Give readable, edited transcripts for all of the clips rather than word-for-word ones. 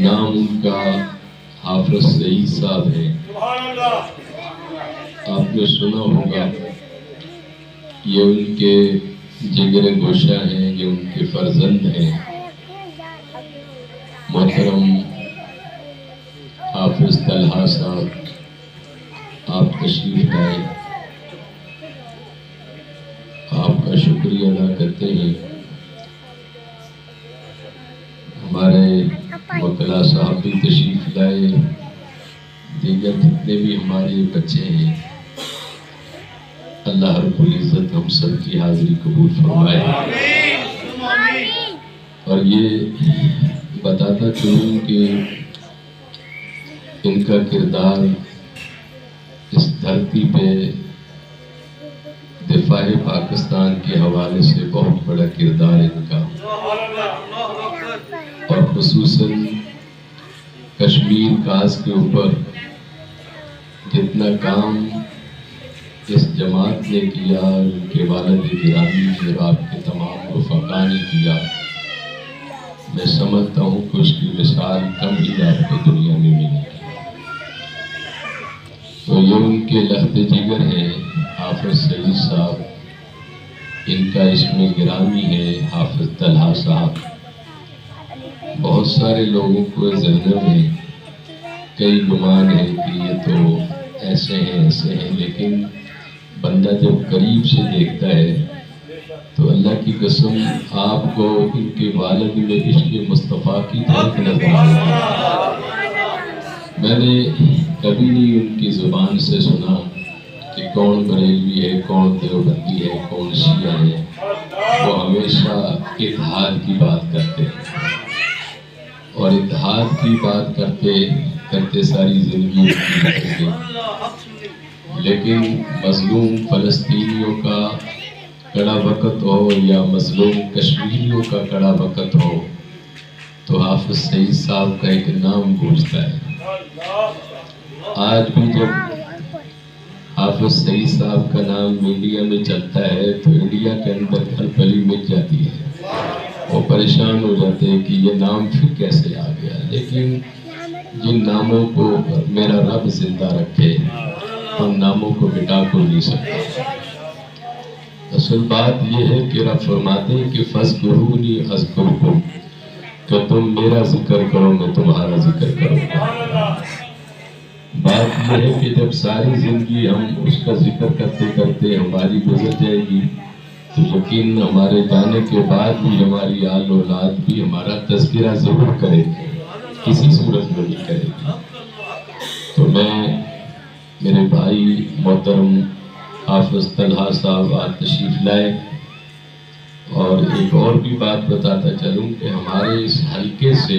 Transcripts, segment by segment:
नाम उनका हाफिज सईद साहब है। आपने सुना होगा, ये उनके जिगर गोशा हैं, ये उनके फर्जंद हैं। मोहतरम हाफिज तलहा साहब, आप तशरीफ लाए, आपका शुक्रिया अदा करते हैं। हमारे वकला साहब भी तशरीफ लाए, दीगर जितने भी हमारे बच्चे हैं, अल्लाह रब्बुल इज़्ज़त हम सब की हाज़िरी कबूल फरमाए। और ये बताता चलूँ कि इनका किरदार इस धरती पे दिफाए पाकिस्तान के हवाले से बहुत बड़ा किरदार इनका, और खुसूसन कश्मीर काज के ऊपर जितना काम इस जमात ने किया, उनके वालिद गिरामी और आपके तमाम रफ़क़ा ने किया, मैं समझता हूँ कि उसकी मिसाल कम ही आपको दुनिया में मिलेगी। तो ये उनके लख्त जिगर हैं हाफिज सईद साहब, इनका इसमें गिरामी है हाफिज तलहा साहब। बहुत सारे लोगों को ज़हनों में कई गुमान है कि ये तो ऐसे हैं, लेकिन बंदा जब करीब से देखता है तो अल्लाह की कसम आपको इनके वालिद में इश्क़ मुस्तफ़ा की झलक नज़र आएगी। मैंने कभी नहीं उनकी ज़ुबान से सुना कि कौन बरेलवी है, कौन देवबंदी है, कौन शिया है। वो हमेशा इत्तेहाद की बात करते हैं, और इत्तेहाद की बात करते करते सारी ज़िंदगी निकल गई। लेकिन मज़लूम फ़लस्तीनियों का कड़ा वक़्त हो या मज़लूम कश्मीरियों का कड़ा वक़्त हो तो हाफिज सईद साहब का एक नाम गूंजता है। आज भी जब हाफिज सईद साहब का नाम मीडिया में चलता है तो इंडिया के अंदर खलबली मिट जाती है, वो परेशान हो जाते हैं कि ये नाम फिर कैसे आ गया। लेकिन जिन नामों को मेरा रब जिंदा रखे, उन नामों को मिटा को नहीं सकता। असल बात यह है कि रब फरमाते हैं कि फ़ज़्कुरूनी अज़्कुरकुम, तो तुम मेरा जिक्र करो मैं तुम्हारा जिक्र करूँगा। बात यह है कि जब सारी ज़िंदगी हम उसका जिक्र करते करते हमारी गुजर जाएगी तो यकीन हमारे जाने के बाद भी हमारी आल औलाद भी हमारा तज़किरा ज़रूर करेगी, किसी सूरत में भी करेगी। तो मैं, मेरे भाई मोहतरम हाफिज तलहा साहब आज तशरीफ लाए, और एक और भी बात बताता चलूँ कि हमारे इस हल्के से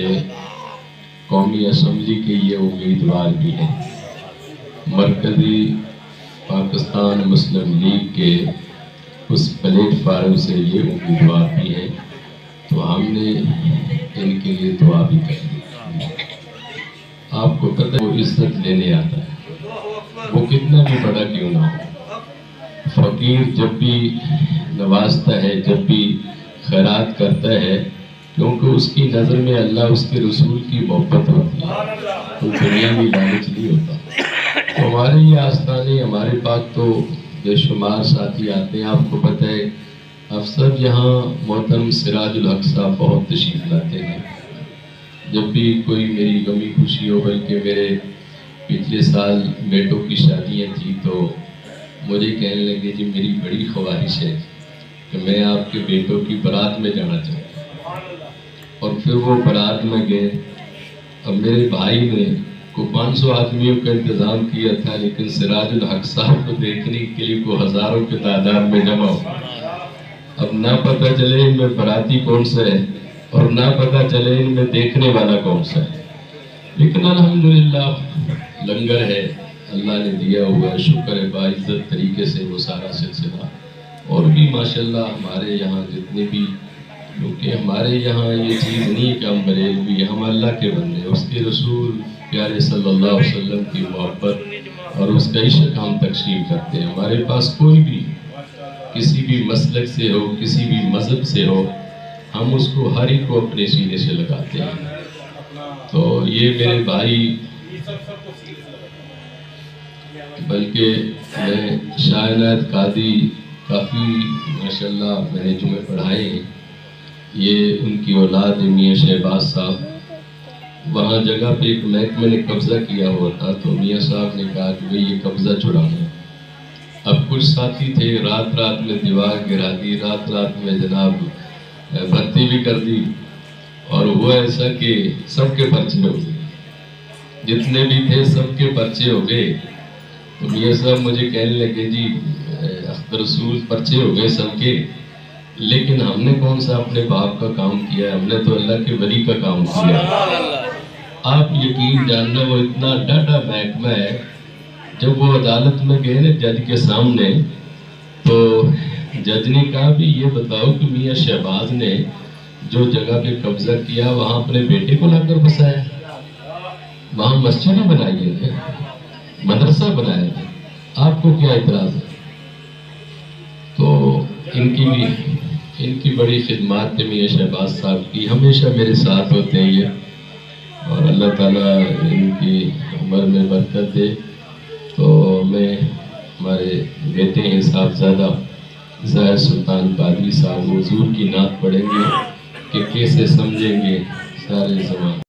कौमी असम्बली के ये उम्मीदवार भी हैं, मरकज़ी पाकिस्तान मुस्लिम लीग के उस प्लेटफार्म से ये उम्मीदवार भी हैं। तो हमने इनके लिए दुआ भी कर दी। आपको पता है वो इज्जत लेने आता है, वो कितना भी बड़ा क्यों ना हो। फ़कीर जब भी नवाजता है, जब भी खैरात करता है, क्योंकि उसकी नज़र में अल्लाह उसके रसूल की मोहब्बत होती है, तो दुनिया में लालच नहीं होता। तो हमारे ये आस्थाने, हमारे पास तो बेशुमार साथी आते हैं। आपको पता है अफसर यहाँ मोहतरम सिराजुल हक साहब बहुत तशरीफ़ लाते हैं। जब भी कोई मेरी गमी खुशी हो, बल्कि मेरे पिछले साल बेटों की शादियाँ थी तो मुझे कहने लगे जी मेरी बड़ी ख्वाहिश है कि मैं आपके बेटों की बारात में जाना चाहता हूँ। और फिर वो बारात में गए। अब मेरे भाई ने को 500 आदमियों का इंतज़ाम किया था, लेकिन सिराजुल हक साहब को देखने के लिए को हज़ारों के तादाद में जमा हो। अब ना पता चले इनमें बाराती कौन सा है और ना पता चले इनमें देखने वाला कौन सा है। लेकिन अल्हम्दुलिल्लाह लंगर है, अल्लाह ने दिया हुआ है, शुक्र है, बाइज़्ज़त तरीके से वो सारा सिलसिला। और भी माशाल्लाह हमारे यहाँ जितने भी, क्योंकि हमारे यहाँ ये चीज़ नहीं कि हम बरेलवी, हम अल्लाह के बंदे, उसके रसूल प्यारे सल्लल्लाहु अलैहि वसल्लम की मोहब्बत और उसका इश्क हम तकसीम करते हैं। हमारे पास कोई भी किसी भी मसलक से हो, किसी भी मज़हब से हो, हम उसको हर एक को अपने सीने से लगाते हैं। تو یہ میرے بھائی، بلکہ میں شاہ عنایت قادری کافی ماشاءاللہ میں نے جمعے پڑھائے ہیں، یہ ان کی اولاد میاں شہباز صاحب، وہاں جگہ پہ ایک محکمے نے قبضہ کیا ہوا تھا، تو میاں صاحب نے کہا کہ بھئی یہ قبضہ چھڑانا ہے۔ اب کچھ ساتھی تھے، رات رات میں دیوار گرا دی، رات رات میں جناب بھرتی بھی کر دی، اور وہ ایسا کہ سب کے پرچے ہو گئے، جتنے بھی تھے سب کے پرچے ہو گئے۔ تو میاں صاحب مجھے کہنے لگے جی اختر رسول پرچے ہو گئے سب کے، لیکن ہم نے کون سا اپنے باپ کا کام کیا ہے، ہم نے تو اللہ کے ولی کا کام کیا ہے۔ آپ یقین جاننا وہ اتنا ڈاڈا محکمہ ہے، جب وہ عدالت میں گئے نا جج کے سامنے، تو جج نے کہا بھی یہ بتاؤ کہ میاں شہباز نے جو جگہ پہ قبضہ کیا وہاں اپنے بیٹے کو لا کر بسایا، وہاں مسجد بنائی ہے، مدرسہ بنایا ہے، آپ کو کیا اعتراض ہے؟ تو ان کی بڑی خدمات تھے میاں شہباز صاحب کی، ہمیشہ میرے ساتھ ہوتے ہیں یہ، اور اللہ تعالیٰ ان کی عمر میں برکت دے۔ تو میں ہمارے بیٹے ہیں صاحبزادہ ظاہر سلطان قادری صاحب حضور کی نعت پڑھیں گے کہ کیسے سمجھیں گے سارے زمان۔